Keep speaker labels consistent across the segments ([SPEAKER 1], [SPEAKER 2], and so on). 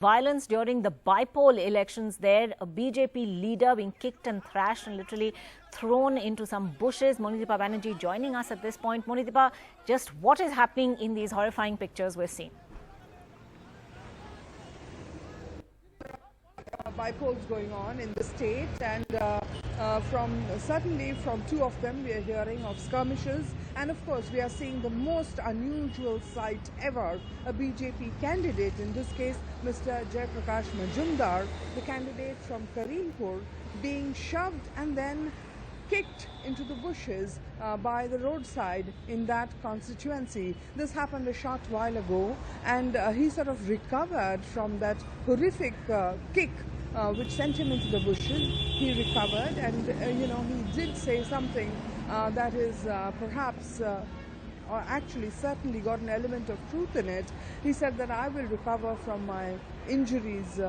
[SPEAKER 1] Violence during the Bypolls elections there, a BJP leader being kicked and thrashed and literally thrown into some bushes. Monideepa Banerjee joining us at this point. Monideepa, just what is happening in these horrifying pictures we're seeing?
[SPEAKER 2] Bypolls going on in the state, and certainly from two of them we are hearing of skirmishes, and of course we are seeing the most unusual sight ever. A BJP candidate, in this case Mr Jay Prakash Majumdar, the candidate from Karimpur, being shoved and then kicked into the bushes by the roadside in that constituency. This happened a short while ago, and he sort of recovered from that horrific kick which sent him into the bushes. He recovered, and he did say something that is perhaps or actually certainly got an element of truth in it. He said that I will recover from my injuries,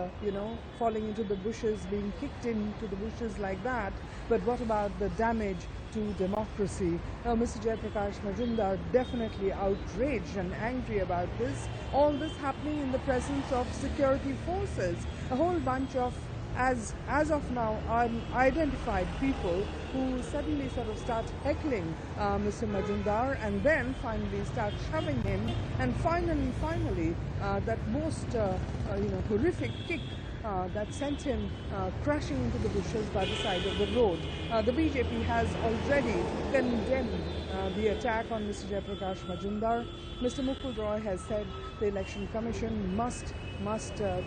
[SPEAKER 2] falling into the bushes, being kicked into the bushes like that. But what about the damage to democracy? Mr Jay Prakash Majumdar definitely outraged and angry about this. All this happening in the presence of security forces. A whole bunch of, as of now, unidentified people who suddenly sort of start heckling Mr Majumdar, and then finally start shoving him, and finally that most horrific kick that sent him crashing into the bushes by the side of the road. The BJP has already condemned the attack on Mr Jay Prakash Majumdar. Mr Mukul Roy has said the Election Commission must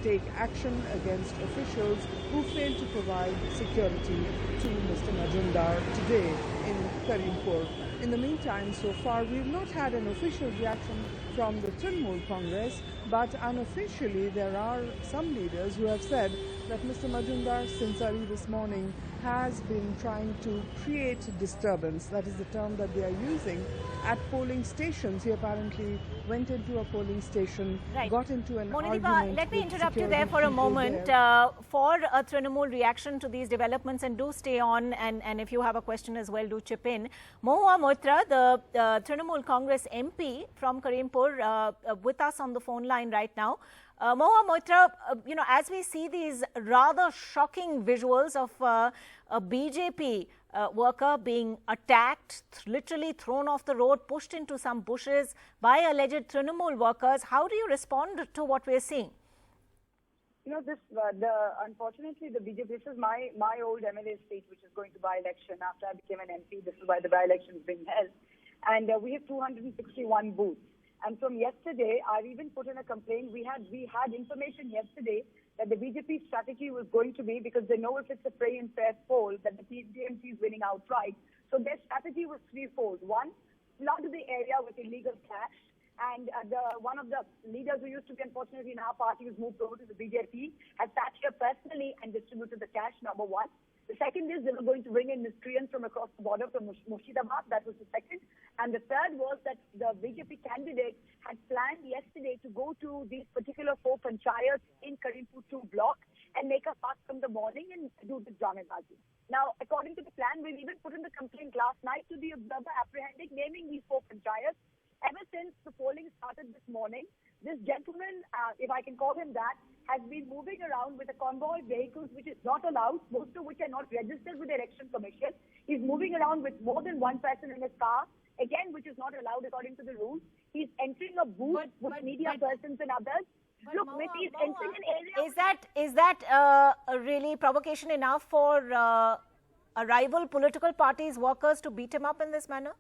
[SPEAKER 2] take action against officials who fail to provide security to Mr Majumdar today in Karimpur. In the meantime, so far, we've not had an official reaction from the Trinamool Congress, but unofficially there are some leaders who have said that Mr Majumdar, since early this morning, has been trying to create disturbance. That is the term that they are using at polling stations. He apparently went into a polling station, got into an argument.
[SPEAKER 1] Let me interrupt you there for a moment for a Trinamool reaction to these developments, and do stay on, and if you have a question as well, do chip in. Mahua Moitra, the Trinamool Congress MP from Karimpur, with us on the phone line right now. Mahua Moitra, as we see these rather shocking visuals of a BJP worker being attacked, literally thrown off the road, pushed into some bushes by alleged Trinamool workers, how do you respond to what we're seeing?
[SPEAKER 3] Unfortunately, the BJP, this is my old MLA seat, which is going to by-election after I became an MP. This is why the by-election is being held. And we have 261 booths. And from yesterday, I've even put in a complaint. We had information yesterday that the BJP strategy was going to be, because they know if it's a free and fair poll, that the TMC is winning outright. So their strategy was threefold. One, flood the area with illegal cash. And one of the leaders who used to be, unfortunately, in our party, who's moved over to the BJP, has sat here personally and distributed the cash, number one. The second is they were going to bring in miscreants from across the border from Murshidabad. That was the second. And the third was that the BJP candidate had planned yesterday to go to these particular 4 panchayats in Karimpur 2 block and make a fast from the morning and do the Janabazi. Now, according to the plan, we've even put in the complaint last night to the observer apprehending, naming these 4 panchayats. Ever since the polling started this morning, this gentleman, if I can call him that, has been moving around with a convoy of vehicles which is not allowed, most of which are not registered with the Election Commission. He's moving around with more than one person in his car, again, which is not allowed according to the rules. He's entering a booth with media persons and others. Look, he's entering an area.
[SPEAKER 1] Is that really provocation enough for a rival political party's workers to beat him up in this manner?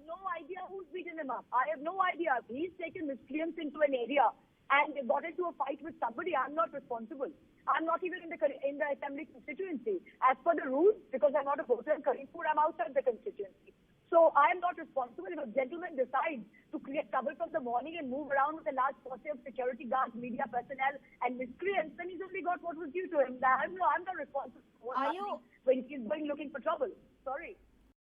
[SPEAKER 3] No idea who's beaten him up. I have no idea. He's taken miscreants into an area and got into a fight with somebody. I'm not responsible. I'm not even in the assembly constituency. As per the rules, because I'm not a voter in Karimpur, I'm outside the constituency. So I am not responsible. If a gentleman decides to create trouble from the morning and move around with a large force of security guards, media personnel, and miscreants, then he's only got what was due to him. I'm not responsible for what happening when he's going looking for trouble. Sorry.